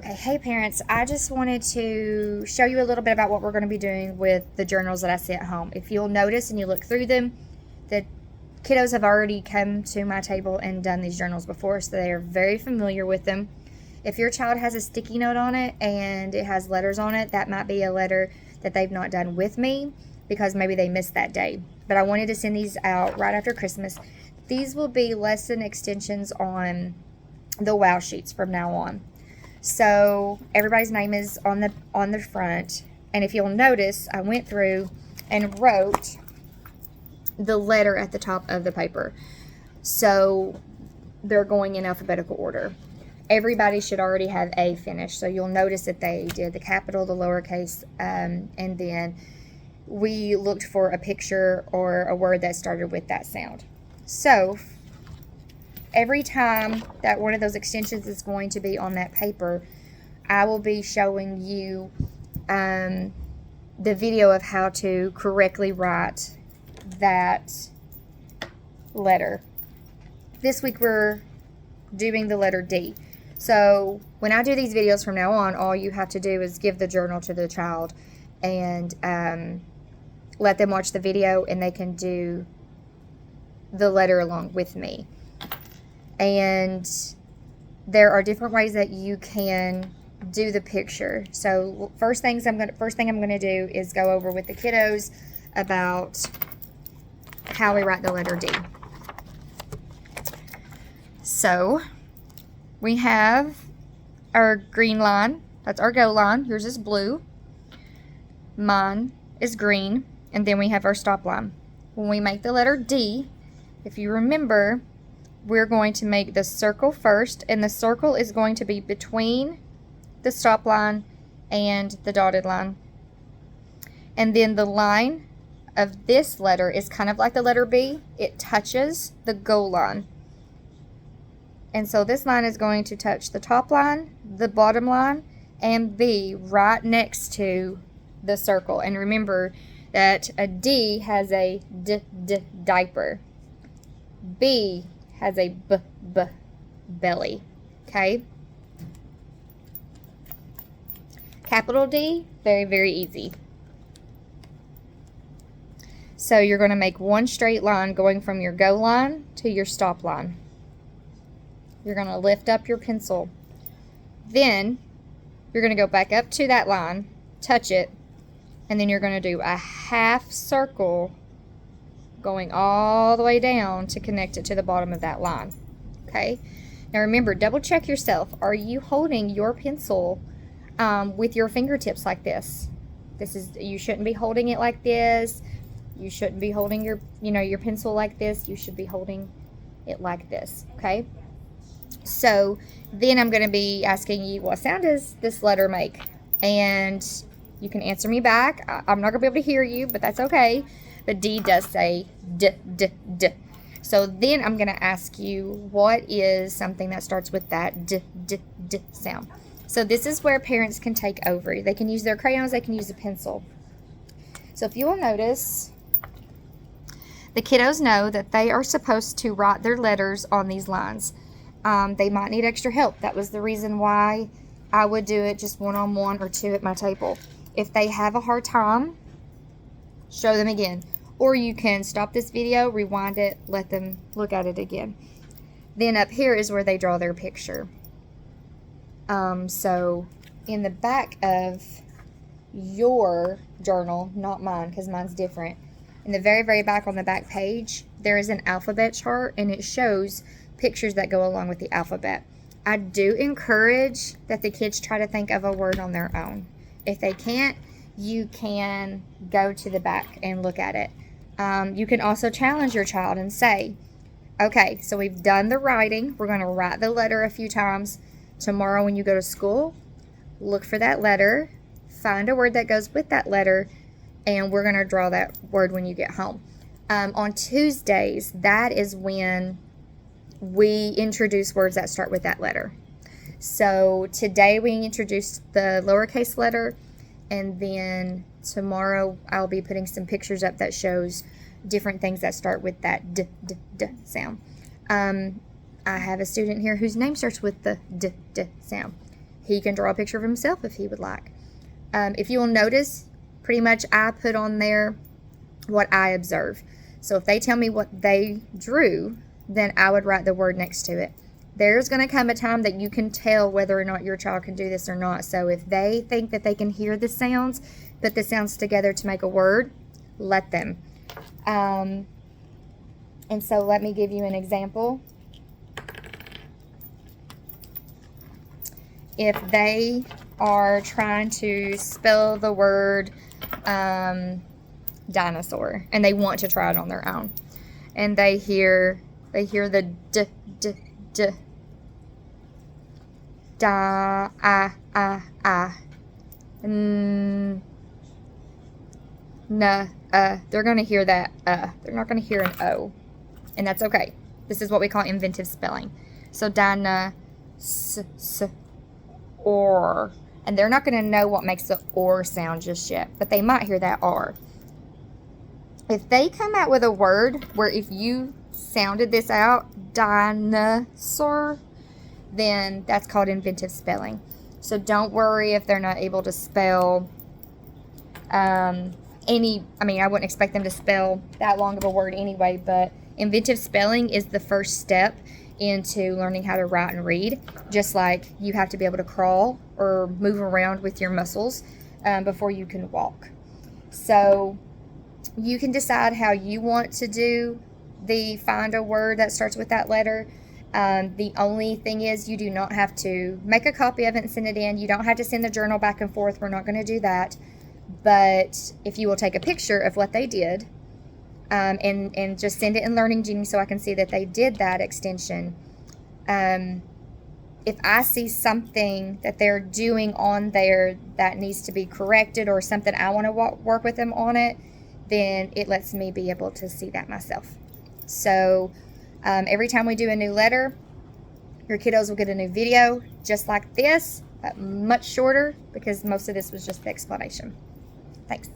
Okay, hey parents, I just wanted to show you a little bit about what we're going to be doing with the journals that I see at home. If you'll notice and you look through them, the kiddos have already come to my table and done these journals before, so they are very familiar with them. If your child has a sticky note on it and it has letters on it, that might be a letter that they've not done with me because maybe they missed that day. But I wanted to send these out right after Christmas. These will be lesson extensions on the wow sheets from now on. So everybody's name is on the front, and if you'll notice, I went through and wrote the letter at the top of the paper. So they're going in alphabetical order. Everybody should already have A finished, so you'll notice that they did the capital, the lowercase, and then we looked for a picture or a word that started with that sound. So every time that one of those extensions is going to be on that paper, I will be showing you the video of how to correctly write that letter. This week we're doing the letter D. So when I do these videos from now on, all you have to do is give the journal to the child and let them watch the video, and they can do the letter along with me. And there are different ways that you can do the picture. So first thing I'm gonna do is go over with the kiddos about how we write the letter D. So we have our green line, that's our go line. Yours is blue, mine is green, and then we have our stop line. When we make the letter D, if you remember, we're going to make the circle first, and the circle is going to be between the stop line and the dotted line. And then the line of this letter is kind of like the letter B. It touches the goal line. And so this line is going to touch the top line, the bottom line, and B right next to the circle. And remember that a D has a diaper. B has a belly, okay? Capital D, very, very easy. So you're going to make one straight line going from your go line to your stop line. You're going to lift up your pencil. Then you're going to go back up to that line, touch it, and then you're going to do a half circle going all the way down to connect it to the bottom of that line. Okay? Now remember, double check yourself. Are you holding your pencil with your fingertips like this? You shouldn't be holding it like this. You shouldn't be holding your pencil like this. You should be holding it like this. Okay? So then I'm going to be asking you, what sound does this letter make? And you can answer me back. I'm not going to be able to hear you, but that's okay. But D does say D. So then I'm going to ask you, what is something that starts with that D sound? So this is where parents can take over. They can use their crayons, they can use a pencil. So if you will notice, the kiddos know that they are supposed to write their letters on these lines. They might need extra help. That was the reason why I would do it just one-on-one or two at my table. If they have a hard time, show them again. Or you can stop this video, rewind it, let them look at it again. Then up here is where they draw their picture. So in the back of your journal, not mine because mine's different, in the very, very back on the back page, there is an alphabet chart, and it shows pictures that go along with the alphabet. I do encourage that the kids try to think of a word on their own. If they can't, you can go to the back and look at it. You can also challenge your child and say, okay, so we've done the writing. We're going to write the letter a few times. Tomorrow when you go to school, look for that letter, find a word that goes with that letter, and we're going to draw that word when you get home. On Tuesdays, that is when we introduce words that start with that letter. So today we introduced the lowercase letter, and then tomorrow I'll be putting some pictures up that shows different things that start with that D sound. I have a student here whose name starts with the D sound. He can draw a picture of himself if he would like. If you will notice, pretty much I put on there what I observe. So if they tell me what they drew, then I would write the word next to it. There's going to come a time that you can tell whether or not your child can do this or not. So if they think that they can hear the sounds, put the sounds together to make a word, let them. And so let me give you an example. If they are trying to spell the word dinosaur and they want to try it on their own, and they hear the d d d da n they're going to hear that they're not going to hear an O, and that's okay. This is what we call inventive spelling. So dina or, and they're not going to know what makes the or sound just yet, but they might hear that R. If they come out with a word where if you sounded this out, dinosaur, then that's called inventive spelling. So don't worry if they're not able to spell I wouldn't expect them to spell that long of a word anyway, but inventive spelling is the first step into learning how to write and read, just like you have to be able to crawl or move around with your muscles before you can walk. So you can decide how you want to do the find a word that starts with that letter. The only thing is you do not have to make a copy of it and send it in. You don't have to send the journal back and forth. We're not going to do that. But if you will take a picture of what they did, and just send it in Learning Genie so I can see that they did that extension. If I see something that they're doing on there that needs to be corrected or something I want to work with them on it, then it lets me be able to see that myself. So every time we do a new letter, your kiddos will get a new video just like this, but much shorter because most of this was just the explanation. Thanks.